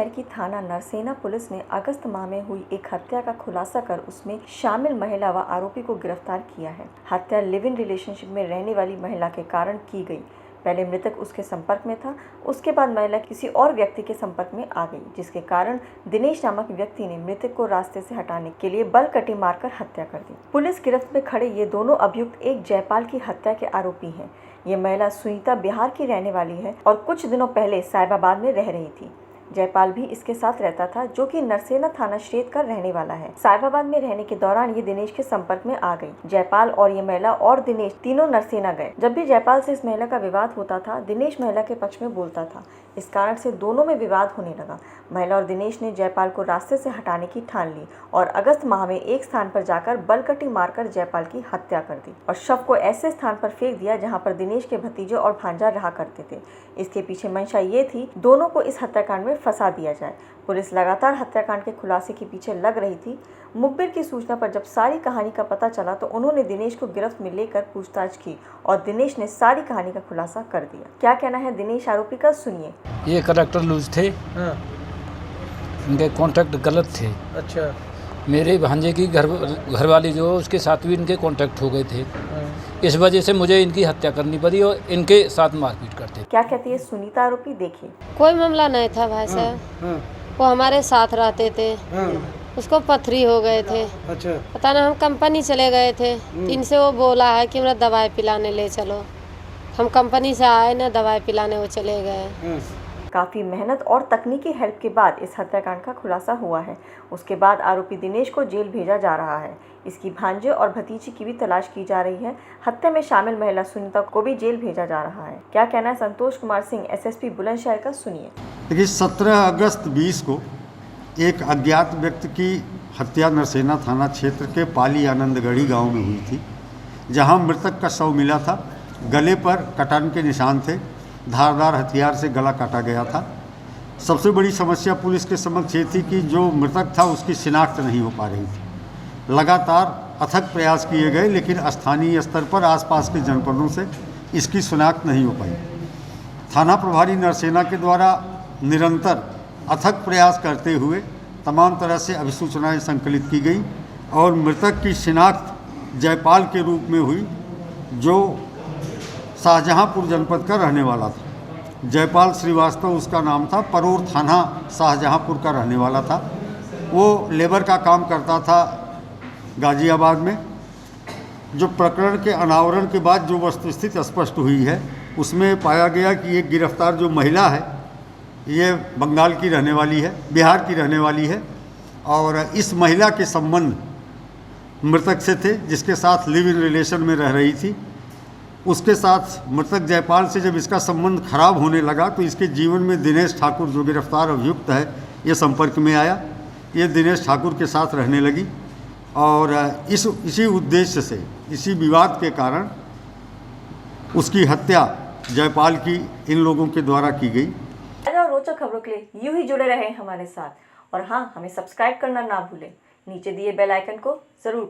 शहर की थाना नरसेना पुलिस ने अगस्त माह में हुई एक हत्या का खुलासा कर उसमें शामिल महिला व आरोपी को गिरफ्तार किया है। हत्या लिव इन रिलेशनशिप में रहने वाली महिला के कारण की गई। पहले मृतक उसके संपर्क में था, उसके बाद महिला किसी और व्यक्ति के संपर्क में आ गई, जिसके कारण दिनेश नामक व्यक्ति ने मृतक को रास्ते से हटाने के लिए बल कटी मारकर हत्या कर दी। पुलिस गिरफ्त में खड़े ये दोनों अभियुक्त एक जयपाल की हत्या के आरोपी हैं। ये महिला सुनीता बिहार की रहने वाली है और कुछ दिनों पहले साहिबाबाद में रह रही थी। जयपाल भी इसके साथ रहता था, जो कि नरसेना थाना क्षेत्र का रहने वाला है। साहिबाबाद में रहने के दौरान ये दिनेश के संपर्क में आ गई। जयपाल और ये महिला और दिनेश तीनों नरसेना गए। जब भी जयपाल से इस महिला का विवाद होता था, दिनेश महिला के पक्ष में बोलता था। इस कारण से दोनों में विवाद होने लगा। महिला और दिनेश ने जयपाल को रास्ते से हटाने की ठान ली और अगस्त माह में एक स्थान पर जाकर बलकटी मारकर जयपाल की हत्या कर दी और शव को ऐसे स्थान पर फेंक दिया जहां पर दिनेश के भतीजे और भांजा रहा करते थे। इसके पीछे मंशा ये थी दोनों को इस हत्याकांड में फंसा दिया जाए। पुलिस लगातार हत्याकांड के खुलासे के पीछे लग रही थी। मुखबिर की सूचना पर जब सारी कहानी का पता चला तो उन्होंने दिनेश को गिरफ्त में लेकर पूछताछ की और दिनेश ने सारी कहानी का खुलासा कर दिया। क्या कहना है दिनेश आरोपी का, सुनिए। ये करेक्टर लूज थे। हाँ। इनके कॉन्टैक्ट गलत थे। अच्छा। मेरे भांजे की घरवाली जो उसके साथ भी इनके कॉन्टैक्ट हो गए थे। हाँ। इस वजह से मुझे इनकी हत्या करनी पड़ी और इनके साथ मारपीट करते। क्या कहती है सुनीता आरोपी, देखिए। कोई मामला नहीं था भाई साहब। हाँ। वो हमारे साथ रहते थे। हाँ। उसको पथरी हो गए थे। अच्छा। पता ना, हम कंपनी चले गए थे। इनसे वो बोला है कि मेरा दवाई पिलाने ले चलो। हम कंपनी से आए ना, दवाई पिलाने वो चले गए। हाँ। काफ़ी मेहनत और तकनीकी हेल्प के बाद इस हत्याकांड का खुलासा हुआ है। उसके बाद आरोपी दिनेश को जेल भेजा जा रहा है। इसकी भांजे और भतीजी की भी तलाश की जा रही है। हत्या में शामिल महिला सुनीता को भी जेल भेजा जा रहा है। क्या कहना है संतोष कुमार सिंह, एसएसपी बुलंदशहर का, सुनिए। देखिए, 17 अगस्त 20 को एक अज्ञात व्यक्ति की हत्या नरसेना थाना क्षेत्र के पाली आनंदगढ़ी गांव में हुई थी, जहां मृतक का शव मिला था। गले पर कटान के निशान थे, धारदार हथियार से गला काटा गया था। सबसे बड़ी समस्या पुलिस के समक्ष ये थी कि जो मृतक था उसकी शिनाख्त नहीं हो पा रही थी। लगातार अथक प्रयास किए गए, लेकिन स्थानीय स्तर पर आसपास के जनपदों से इसकी शिनाख्त नहीं हो पाई। थाना प्रभारी नरसेना के द्वारा निरंतर अथक प्रयास करते हुए तमाम तरह से अभिसूचनाएं संकलित की गई और मृतक की शिनाख्त जयपाल के रूप में हुई, जो शाहजहांपुर जनपद का रहने वाला था। जयपाल श्रीवास्तव उसका नाम था, परोर थाना शाहजहांपुर का रहने वाला था। वो लेबर का काम करता था गाजियाबाद में। जो प्रकरण के अनावरण के बाद जो वस्तुस्थिति स्पष्ट हुई है, उसमें पाया गया कि एक गिरफ्तार जो महिला है, ये बंगाल की रहने वाली है, बिहार की रहने वाली है और इस महिला के संबंध मृतक से थे, जिसके साथ लिव इन रिलेशन में रह रही थी। उसके साथ मृतक जयपाल से जब इसका संबंध खराब होने लगा तो इसके जीवन में दिनेश ठाकुर, जो गिरफ्तार अभियुक्त है, ये संपर्क में आया। ये दिनेश ठाकुर के साथ रहने लगी और इसी उद्देश्य से, इसी विवाद के कारण उसकी हत्या जयपाल की इन लोगों के द्वारा की गई। और रोचक खबरों के लिए यूं ही जुड़े रहें हमारे साथ और हाँ, हमें सब्सक्राइब करना ना भूलें। नीचे दिए बेल आइकन को जरूर